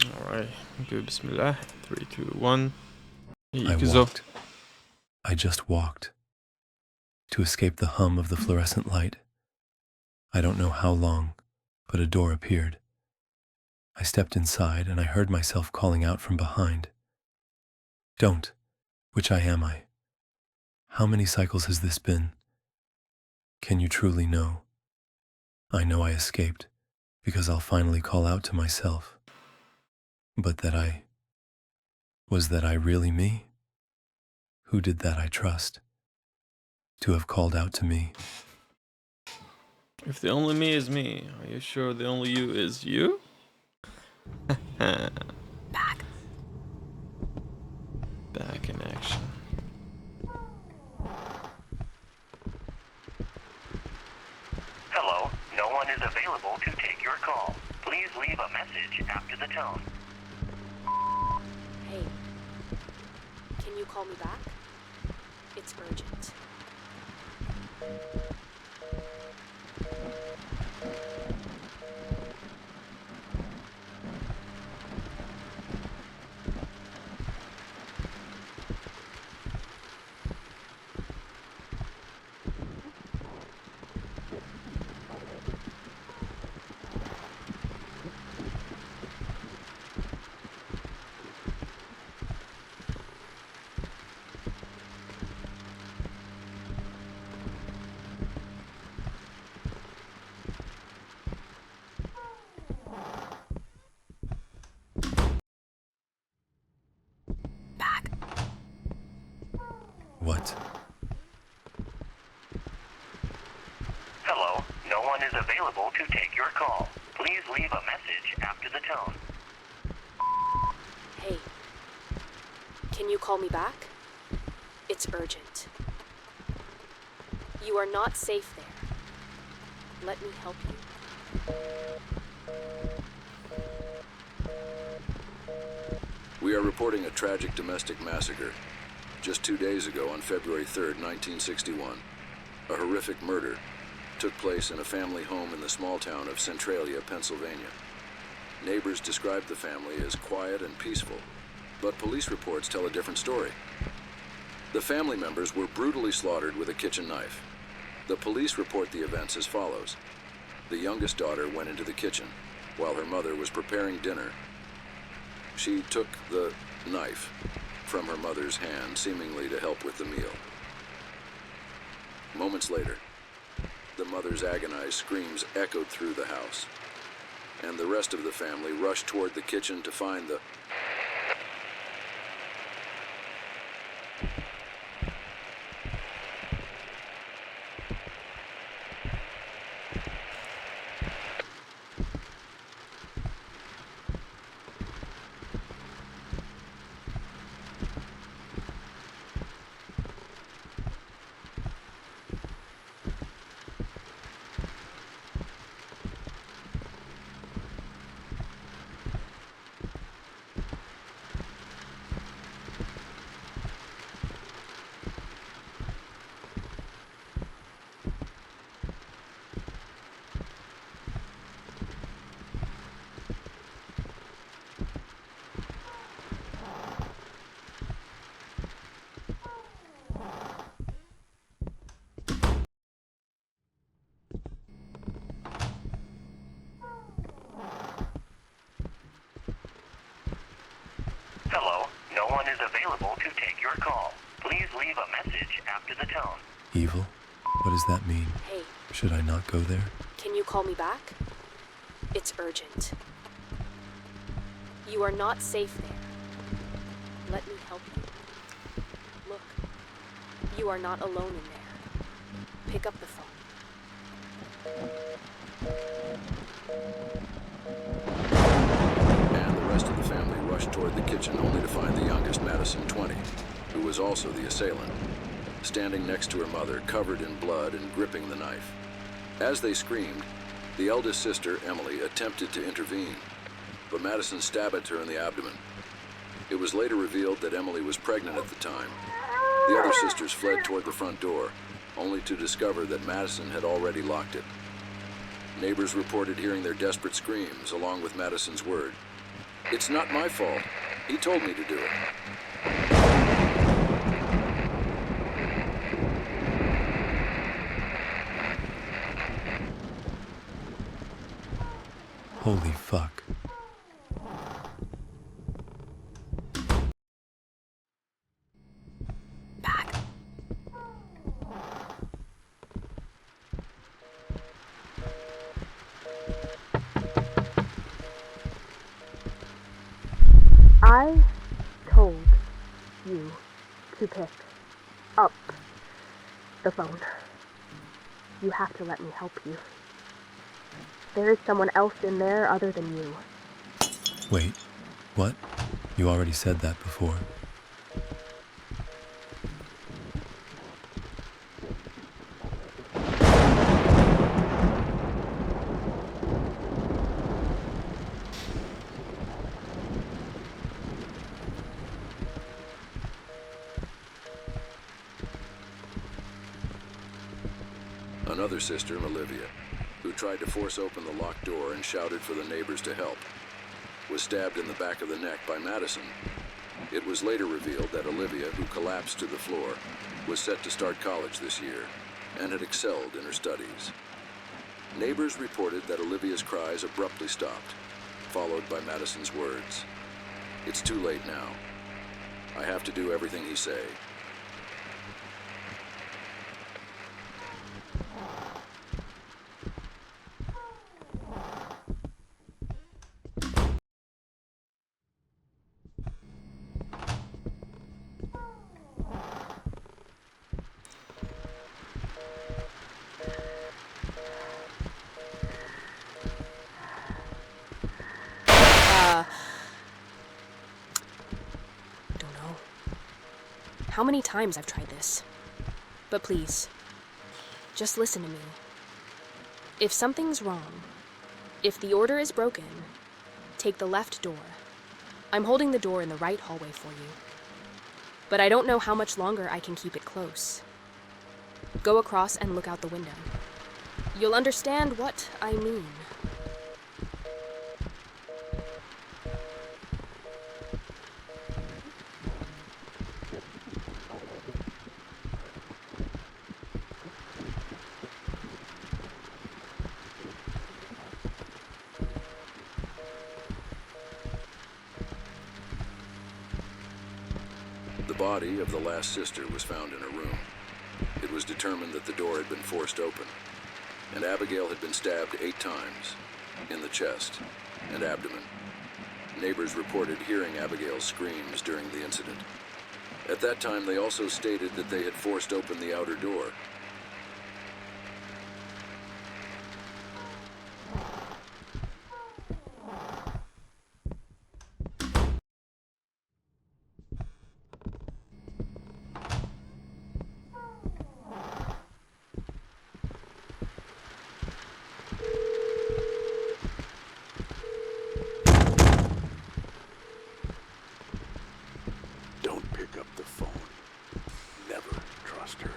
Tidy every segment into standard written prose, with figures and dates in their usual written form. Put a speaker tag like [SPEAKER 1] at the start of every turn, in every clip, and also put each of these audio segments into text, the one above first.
[SPEAKER 1] Alright, good. Bismillah. 3, 2, 1.
[SPEAKER 2] I walked. I just walked. To escape the hum of the fluorescent light. I don't know how long, but a door appeared. I stepped inside and I heard myself calling out from behind. Don't. Which am I? How many cycles has this been? Can you truly know? I know I escaped, because I'll finally call out to myself. But was that I really me? Who did that I trust? To have called out to me.
[SPEAKER 1] If the only me is me, are you sure the only you is you?
[SPEAKER 3] Back.
[SPEAKER 1] Back in action.
[SPEAKER 4] Hello, no one is available to take your call. Please leave a message after the tone.
[SPEAKER 3] Hey, can you call me back? It's urgent. Back.
[SPEAKER 2] What?
[SPEAKER 4] Hello, no one is available to take your call. Please leave a message after the tone.
[SPEAKER 3] Hey, can you call me back? It's urgent. You are not safe there. Let me help you.
[SPEAKER 5] We are reporting a tragic domestic massacre. Just 2 days ago, on February 3rd, 1961, a horrific murder took place in a family home in the small town of Centralia, Pennsylvania. Neighbors described the family as quiet and peaceful, but police reports tell a different story. The family members were brutally slaughtered with a kitchen knife. The police report the events as follows. The youngest daughter went into the kitchen while her mother was preparing dinner. She took the knife from her mother's hand, seemingly to help with the meal. Moments later, the mother's agonized screams echoed through the house, and the rest of the family rushed toward the kitchen to find the
[SPEAKER 4] Hello, no one is available to take your call. Please leave a message after the tone.
[SPEAKER 2] Evil? What does that mean?
[SPEAKER 3] Hey,
[SPEAKER 2] Should I not go there?
[SPEAKER 3] can you call me back? It's urgent. You are not safe there. Let me help you. Look, you are not alone in there. Pick up the phone.
[SPEAKER 5] and the rest of the family rushed toward the kitchen only to find the youngest, Madison, 20, who was also the assailant, standing next to her mother, covered in blood and gripping the knife. As they screamed, the eldest sister, Emily, attempted to intervene, but Madison stabbed her in the abdomen. It was later revealed that Emily was pregnant at the time. The other sisters fled toward the front door, only to discover that Madison had already locked it. Neighbors reported hearing their desperate screams along with Madison's word. It's not my fault. He told me to do it.
[SPEAKER 2] Holy fuck.
[SPEAKER 3] Back. I told you to pick up the phone. You have to let me help you. There is someone else in there other than you.
[SPEAKER 2] Wait, what? You already said that before.
[SPEAKER 5] Another sister, Olivia, who tried to force open the locked door and shouted for the neighbors to help, was stabbed in the back of the neck by Madison. It was later revealed that Olivia, who collapsed to the floor, was set to start college this year and had excelled in her studies. Neighbors reported that Olivia's cries abruptly stopped, followed by Madison's words, "It's too late now. I have to do everything he say."
[SPEAKER 3] Don't know how many times I've tried this. But please, just listen to me. If something's wrong, if the order is broken, take the left door. I'm holding the door in the right hallway for you. But I don't know how much longer I can keep it close. Go across and look out the window. You'll understand what I mean.
[SPEAKER 5] The body of the last sister was found in a room. It was determined that the door had been forced open, and Abigail had been stabbed 8 times, in the chest and abdomen. Neighbors reported hearing Abigail's screams during the incident. At that time, they also stated that they had forced open the outer door.
[SPEAKER 6] Don't pick up the phone. Never trust her.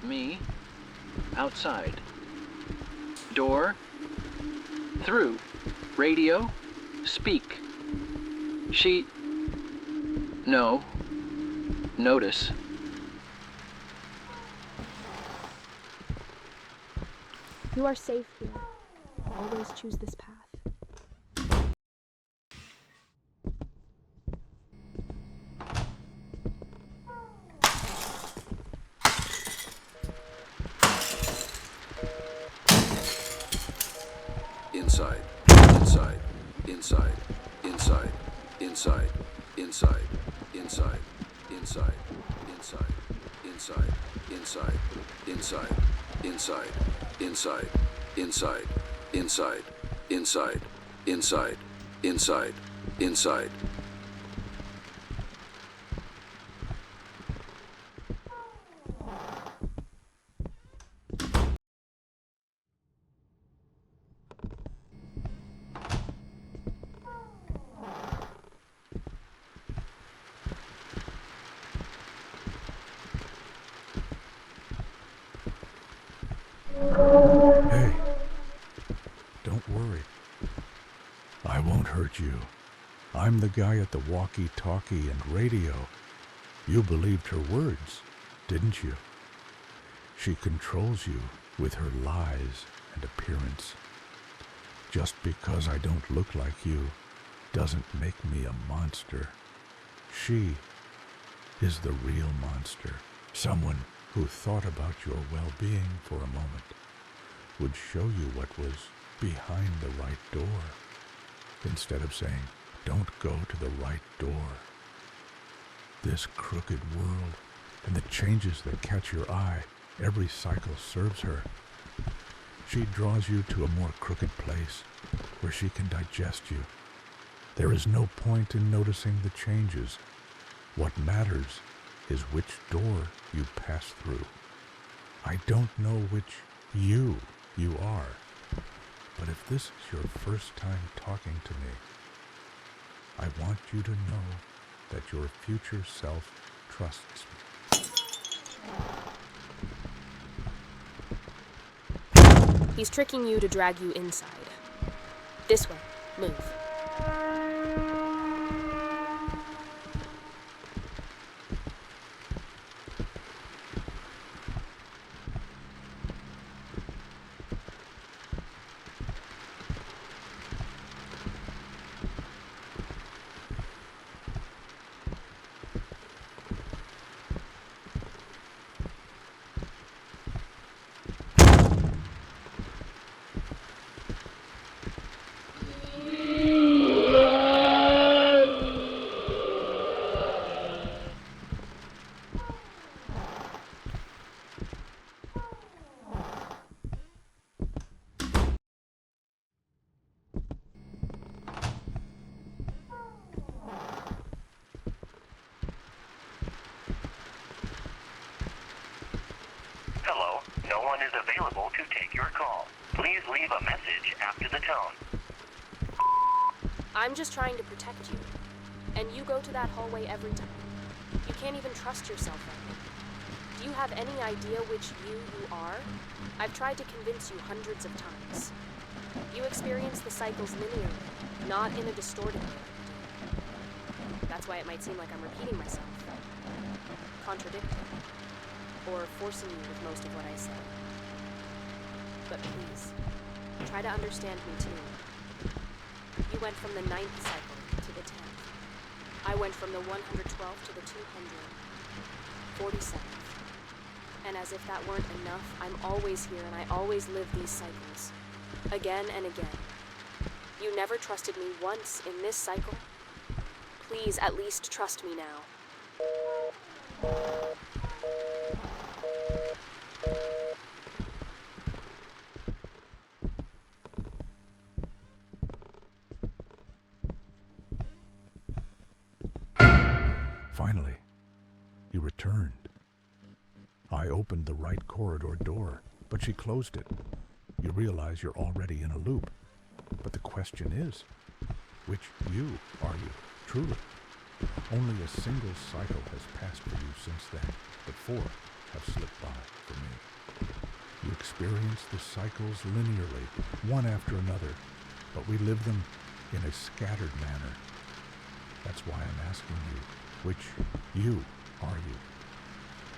[SPEAKER 7] Me, outside. Door, through. Radio, speak. She, no. Notice.
[SPEAKER 3] You are safe here. Always choose this path.
[SPEAKER 5] Inside, inside, inside, inside, inside, inside, inside, inside, inside, inside, inside, inside, inside, inside, inside, inside, inside, inside, inside, inside.
[SPEAKER 6] Hey, don't worry. I won't hurt you. I'm the guy at the walkie-talkie and radio. You believed her words, didn't you? She controls you with her lies and appearance. Just because I don't look like you doesn't make me a monster. She is the real monster. Someone who thought about your well-being for a moment would show you what was behind the right door, instead of saying, don't go to the right door. This crooked world and the changes that catch your eye, every cycle serves her. She draws you to a more crooked place where she can digest you. There is no point in noticing the changes. What matters is which door you pass through. I don't know which you are, but if this is your first time talking to me, I want you to know that your future self trusts me.
[SPEAKER 3] He's tricking you to drag you inside. This way. Move.
[SPEAKER 4] Hello, no one is available to take your call. Please leave a message after the tone.
[SPEAKER 3] I'm just trying to protect you. And you go to that hallway every time. You can't even trust yourself right now. Do you have any idea which you are? I've tried to convince you hundreds of times. You experience the cycles linearly, not in a distorted way. That's why it might seem like I'm repeating myself, contradicting, or forcing you with most of what I say. But please, try to understand me too. You went from the 9th cycle to the 10th. I went from the 112th to the 247th. And as if that weren't enough, I'm always here and I always live these cycles. Again and again. You never trusted me once in this cycle. Please at least trust me now.
[SPEAKER 6] Finally, you returned. I opened the right corridor door, but she closed it. You realize you're already in a loop. But the question is, which you are you, truly? Only a single cycle has passed for you since then, but 4 have slipped by for me. You experience the cycles linearly, one after another, but we live them in a scattered manner. That's why I'm asking you, which you are you?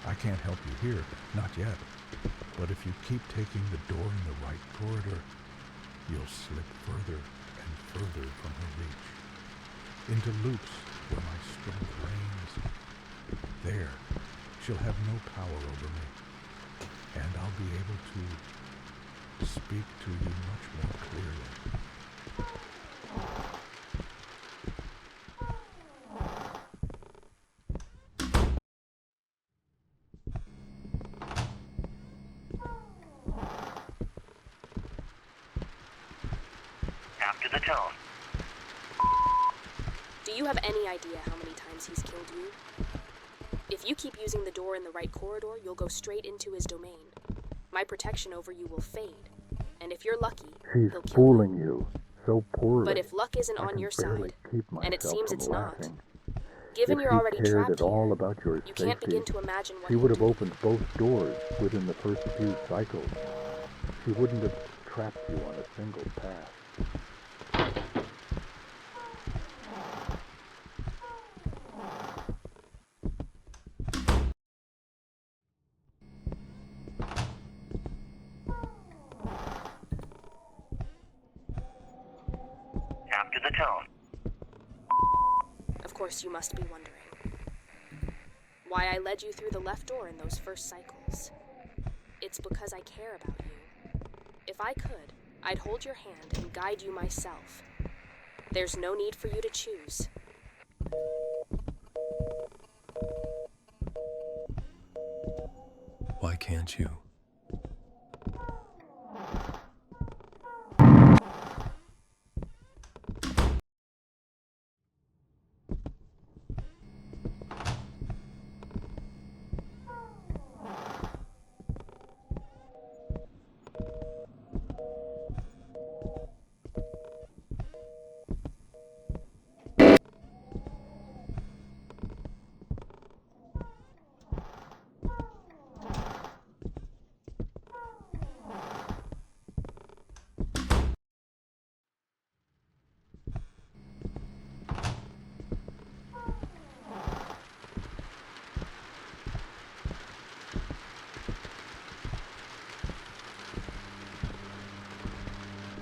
[SPEAKER 6] I can't help you here, not yet. But if you keep taking the door in the right corridor, you'll slip further and further from her reach. Into loops where my strength reigns. There, she'll have no power over me. And I'll be able to speak to you much more clearly.
[SPEAKER 4] tone.
[SPEAKER 3] Do you have any idea how many times he's killed you? If you keep using the door in the right corridor, you'll go straight into his domain. My protection over you will fade, and if you're lucky,
[SPEAKER 6] She's
[SPEAKER 3] he'll kill
[SPEAKER 6] fooling you so poorly.
[SPEAKER 3] But if luck isn't
[SPEAKER 6] I
[SPEAKER 3] on
[SPEAKER 6] can
[SPEAKER 3] your
[SPEAKER 6] barely
[SPEAKER 3] side,
[SPEAKER 6] keep
[SPEAKER 3] and it
[SPEAKER 6] myself
[SPEAKER 3] seems
[SPEAKER 6] from
[SPEAKER 3] it's
[SPEAKER 6] laughing.
[SPEAKER 3] not, given
[SPEAKER 6] If
[SPEAKER 3] you're
[SPEAKER 6] she
[SPEAKER 3] already
[SPEAKER 6] cared
[SPEAKER 3] trapped
[SPEAKER 6] at all
[SPEAKER 3] here,
[SPEAKER 6] about your
[SPEAKER 3] you can't
[SPEAKER 6] safety,
[SPEAKER 3] begin to imagine what
[SPEAKER 6] she
[SPEAKER 3] he'll
[SPEAKER 6] would have
[SPEAKER 3] do.
[SPEAKER 6] opened both doors within the first few cycles. She wouldn't have trapped you on a single path.
[SPEAKER 4] After the tone.
[SPEAKER 3] Of course, you must be wondering why I led you through the left door in those first cycles. It's because I care about you. If I could, I'd hold your hand and guide you myself. There's no need for you to choose.
[SPEAKER 2] Why can't you?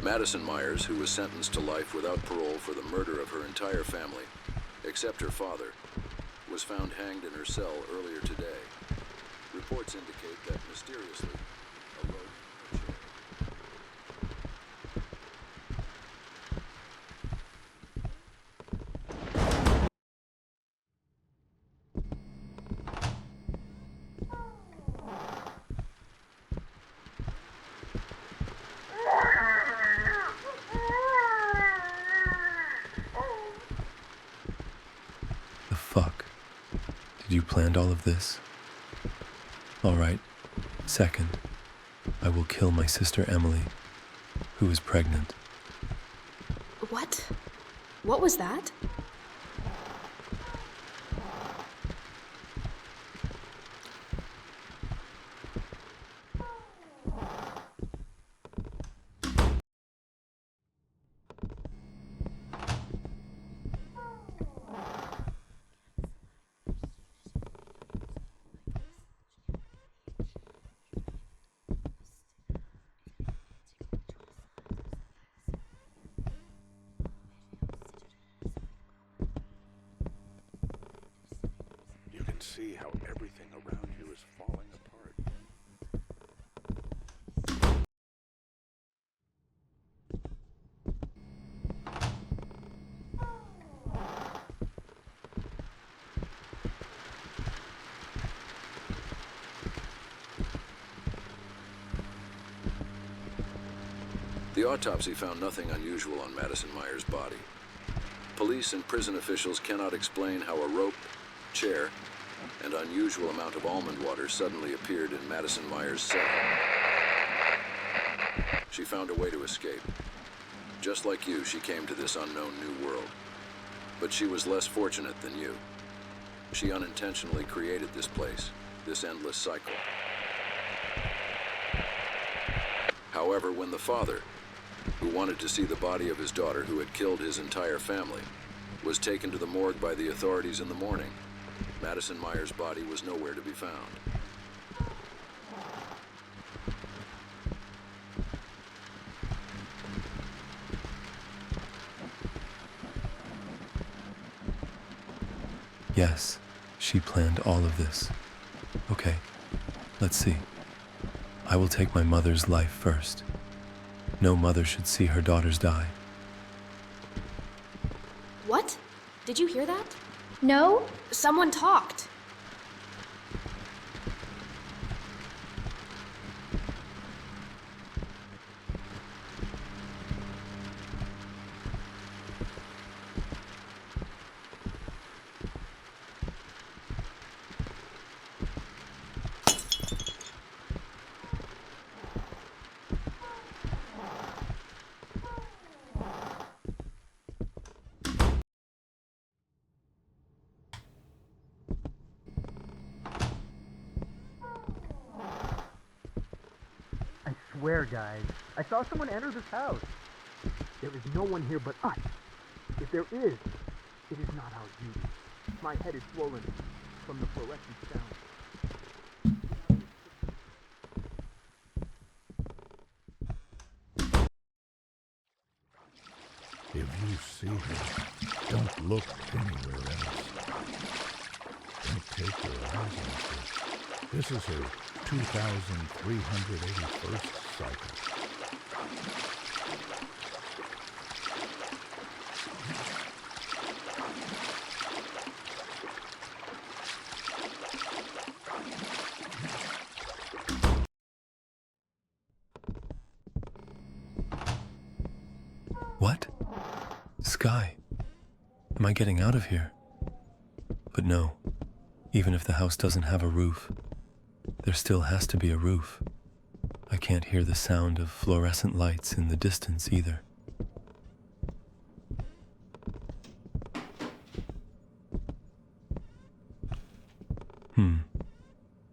[SPEAKER 5] Madison Myers, who was sentenced to life without parole for the murder of her entire family, except her father, was found hanged in her cell earlier today. Reports indicate that mysteriously, a rope and a chair.
[SPEAKER 2] The fuck? Did you plan all of this? All right. Second, I will kill my sister Emily, who is pregnant.
[SPEAKER 3] What? What was that?
[SPEAKER 6] You can see how everything around you is falling apart.
[SPEAKER 5] The autopsy found nothing unusual on Madison Myers' body. Police and prison officials cannot explain how a rope, chair, and unusual amount of almond water suddenly appeared in Madison Myers' cell. She found a way to escape. Just like you, she came to this unknown new world. But she was less fortunate than you. She unintentionally created this place, this endless cycle. However, when the father, who wanted to see the body of his daughter who had killed his entire family, was taken to the morgue by the authorities in the morning, Madison Myers' body was nowhere to be found.
[SPEAKER 2] Yes, she planned all of this. Okay, let's see. I will take my mother's life first. No mother should see her daughters die.
[SPEAKER 3] What? Did you hear that?
[SPEAKER 8] No?
[SPEAKER 3] Someone talked.
[SPEAKER 8] swear, guys, I saw someone enter this house. There is no one here but us. If there is, it is not our duty. My head is swollen from the fluorescent sound.
[SPEAKER 6] If you see her, don't look anywhere else. Don't take your eyes off her. This is her 2,381st cycle.
[SPEAKER 2] What? Sky. Am I getting out of here? But no, even if the house doesn't have a roof, there still has to be a roof. I can't hear the sound of fluorescent lights in the distance either.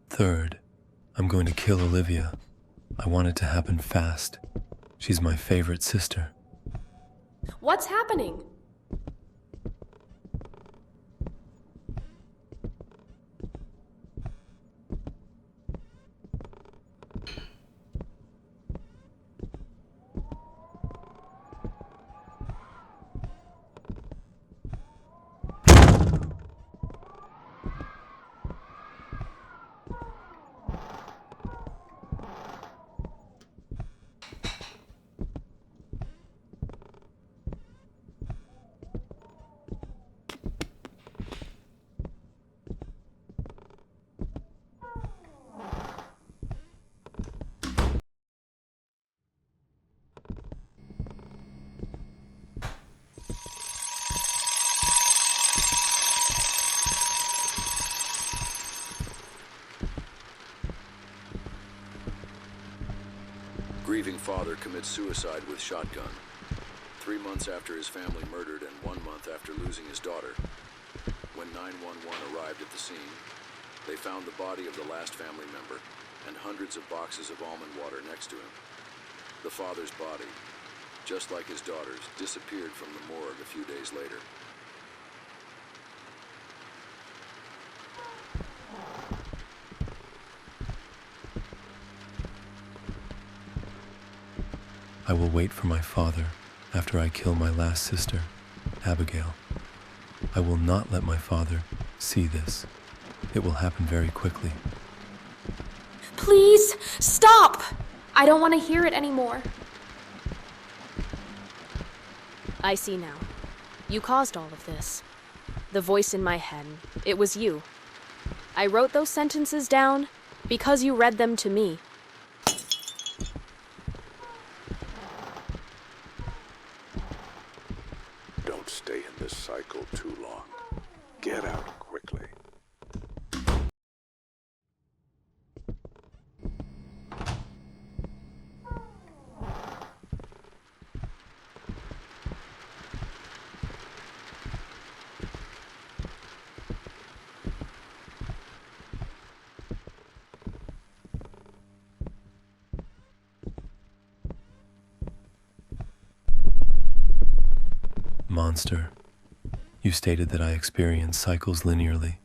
[SPEAKER 2] Third, I'm going to kill Olivia. I want it to happen fast. She's my favorite sister.
[SPEAKER 3] What's happening?
[SPEAKER 5] Grieving father commits suicide with shotgun. 3 months after his family murdered and 1 month after losing his daughter. When 911 arrived at the scene, they found the body of the last family member and hundreds of boxes of almond water next to him. The father's body, just like his daughter's, disappeared from the morgue a few days later.
[SPEAKER 2] I will wait for my father after I kill my last sister, Abigail. I will not let my father see this. It will happen very quickly.
[SPEAKER 3] Please, stop! I don't want to hear it anymore. I see now. You caused all of this. The voice in my head, it was you. I wrote those sentences down because you read them to me.
[SPEAKER 6] Don't stay in this cycle too long. Get out quickly.
[SPEAKER 2] Monster, you stated that I experience cycles linearly.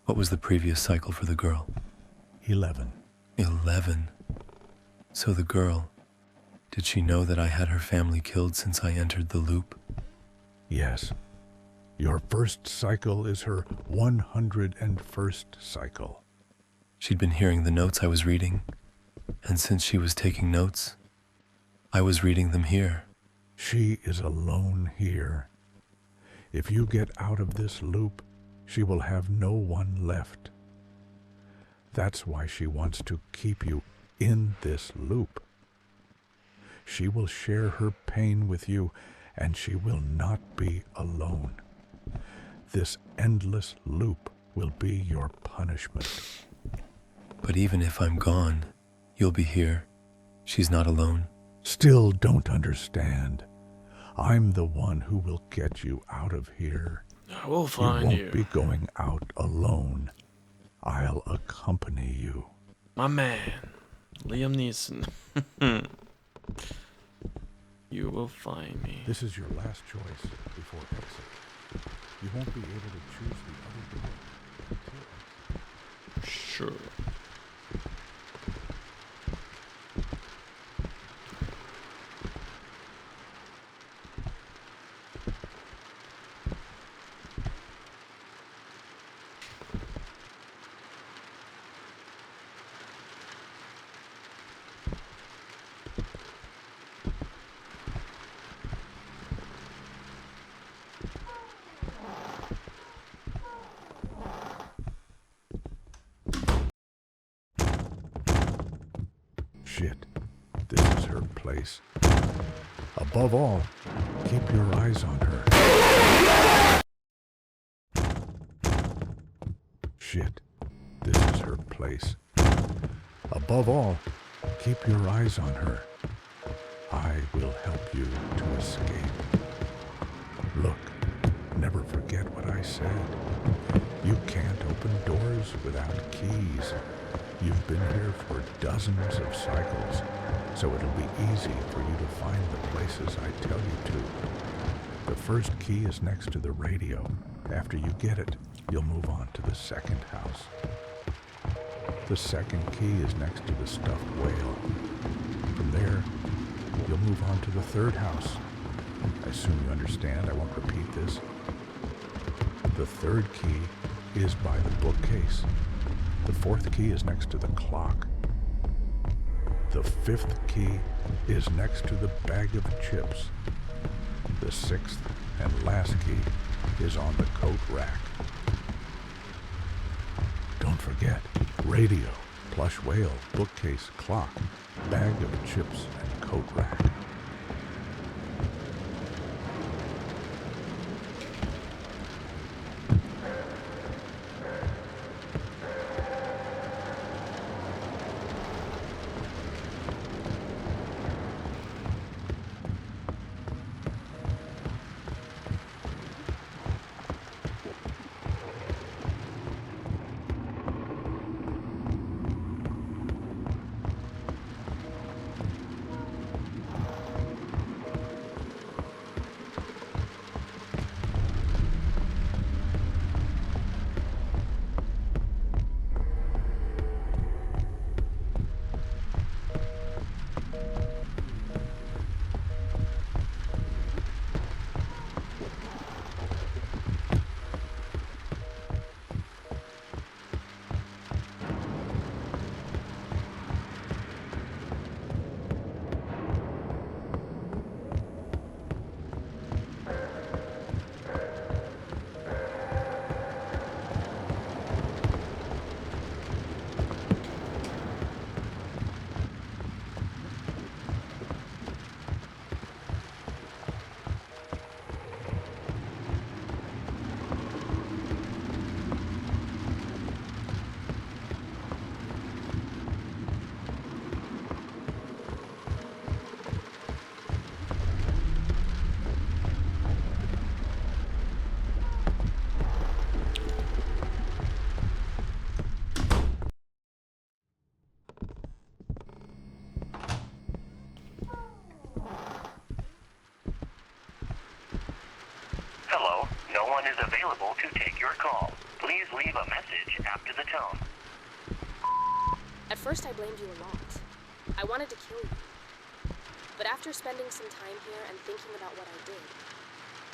[SPEAKER 2] What was the previous cycle for the girl?
[SPEAKER 6] 11.
[SPEAKER 2] 11. So the girl, did she know that I had her family killed since I entered the loop?
[SPEAKER 6] Yes. Your first cycle is her 101st cycle.
[SPEAKER 2] She'd been hearing the notes I was reading, and since she was taking notes, I was reading them here.
[SPEAKER 6] She is alone here. If you get out of this loop, she will have no one left. That's why she wants to keep you in this loop. She will share her pain with you, and she will not be alone. This endless loop will be your punishment.
[SPEAKER 2] But even if I'm gone, you'll be here. She's not alone.
[SPEAKER 6] Still don't understand. I'm the one who will get you out of here.
[SPEAKER 1] I will find
[SPEAKER 6] You
[SPEAKER 1] you.
[SPEAKER 6] won't be going out alone. I'll accompany you.
[SPEAKER 1] My man. Liam Neeson. You will find me.
[SPEAKER 6] This is your last choice before exit. You won't be able to choose the other door until exit.
[SPEAKER 1] Sure.
[SPEAKER 6] Shit. This is her place. Above all, keep your eyes on her. Shit. This is her place. Above all, keep your eyes on her. I will help you to escape. Look, never forget what I said. You can't open doors without keys. You've been here for dozens of cycles, so it'll be easy for you to find the places I tell you to. The first key is next to the radio. After you get it, you'll move on to the second house. The second key is next to the stuffed whale. From there, you'll move on to the third house. I assume you understand. I won't repeat this. The third key is by the bookcase. The fourth key is next to the clock. The fifth key is next to the bag of chips. The sixth and last key is on the coat rack. Don't forget, radio, plush whale, bookcase, clock, bag of chips, and coat rack.
[SPEAKER 4] Hello, no one is available to take your call. Please leave a message after the tone.
[SPEAKER 3] At first I blamed you a lot. I wanted to kill you. But after spending some time here and thinking about what I did,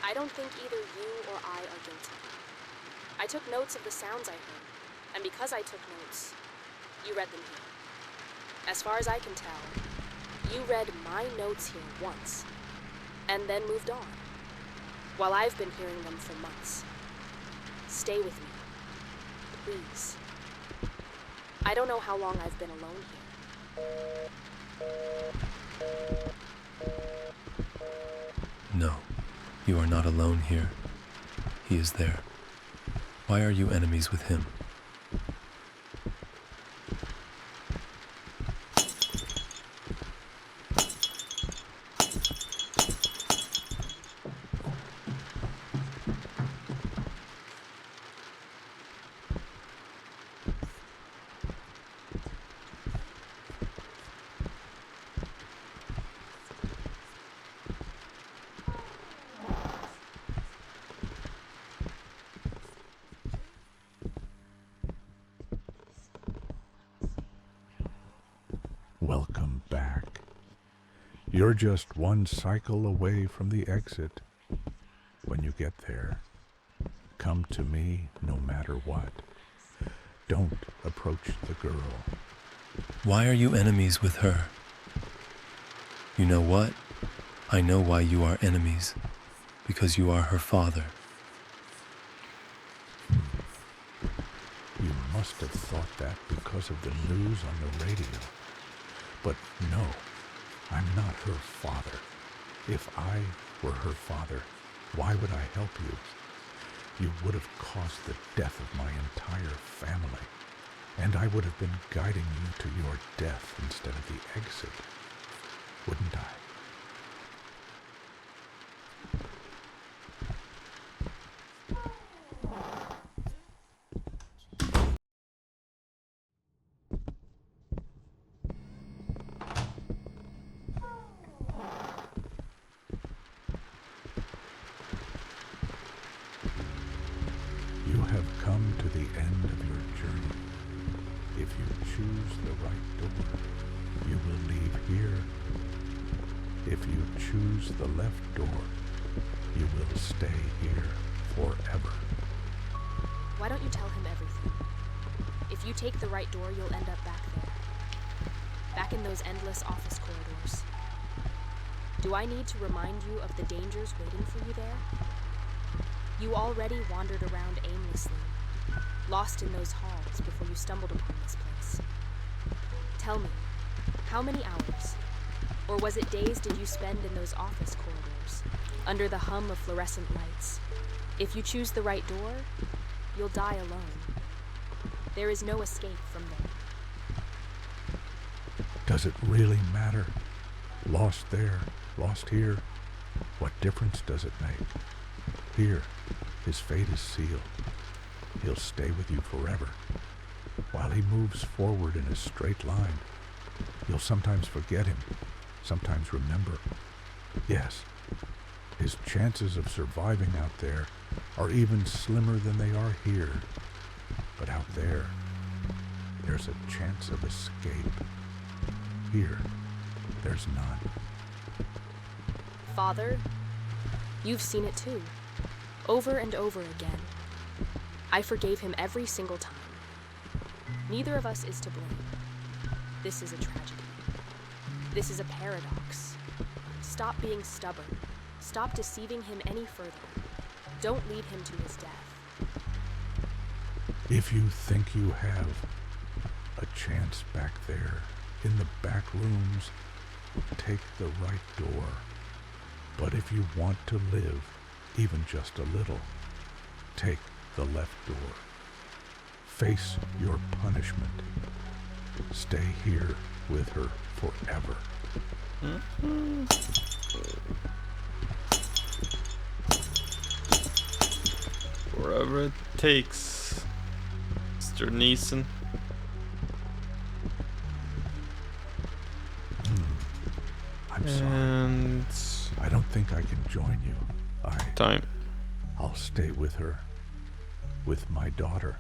[SPEAKER 3] I don't think either you or I are guilty. I took notes of the sounds I heard, and because I took notes, you read them here. As far as I can tell, you read my notes here once, and then moved on, while I've been hearing them for months. Stay with me, please. I don't know how long I've been alone here.
[SPEAKER 2] No, you are not alone here. He is there. Why are you enemies with him?
[SPEAKER 6] come back. You're just one cycle away from the exit. When you get there, come to me no matter what. Don't approach the girl.
[SPEAKER 2] Why are you enemies with her? You know what? I know why you are enemies. Because you are her father.
[SPEAKER 6] You must have thought that because of the news on the radio. But no, I'm not her father. If I were her father, why would I help you? You would have caused the death of my entire family, and I would have been guiding you to your death instead of the exit, wouldn't I? You have come to the end of your journey. If you choose the right door, you will leave here. If you choose the left door, you will stay here forever.
[SPEAKER 3] Why don't you tell him everything? If you take the right door, you'll end up back there. Back in those endless office corridors. Do I need to remind you of the dangers waiting for you there? You already wandered around aimlessly, lost in those halls before you stumbled upon this place. Tell me, how many hours, or was it days did you spend in those office corridors, under the hum of fluorescent lights? If you choose the right door, you'll die alone. There is no escape from there.
[SPEAKER 6] Does it really matter? Lost there, lost here. What difference does it make? Here, his fate is sealed. He'll stay with you forever. While he moves forward in a straight line, you'll sometimes forget him, sometimes remember. Yes, his chances of surviving out there are even slimmer than they are here. But out there, there's a chance of escape. Here, there's none.
[SPEAKER 3] Father, you've seen it too. Over and over again. I forgave him every single time. Neither of us is to blame. This is a tragedy. This is a paradox. Stop being stubborn. Stop deceiving him any further. Don't lead him to his death.
[SPEAKER 6] If you think you have a chance back there, in the back rooms, take the right door. But if you want to live, even just a little, take the left door. Face your punishment. Stay here with her forever.
[SPEAKER 1] Wherever it takes, Mr. Neeson.
[SPEAKER 6] I'm sorry.
[SPEAKER 1] And
[SPEAKER 6] I don't think I can join you.
[SPEAKER 1] time.
[SPEAKER 6] I'll stay with her. With my daughter.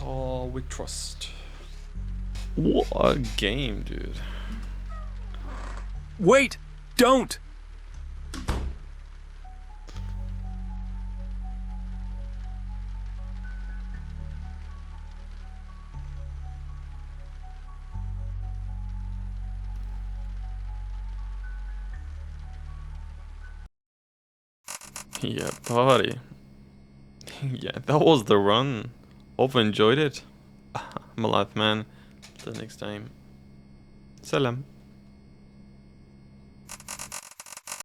[SPEAKER 1] All we trust. What a game, dude.
[SPEAKER 2] Wait! Don't!
[SPEAKER 1] Yeah, buddy. Yeah, that was the run. Hope you enjoyed it. I'm alive, man. Till next time. Salam.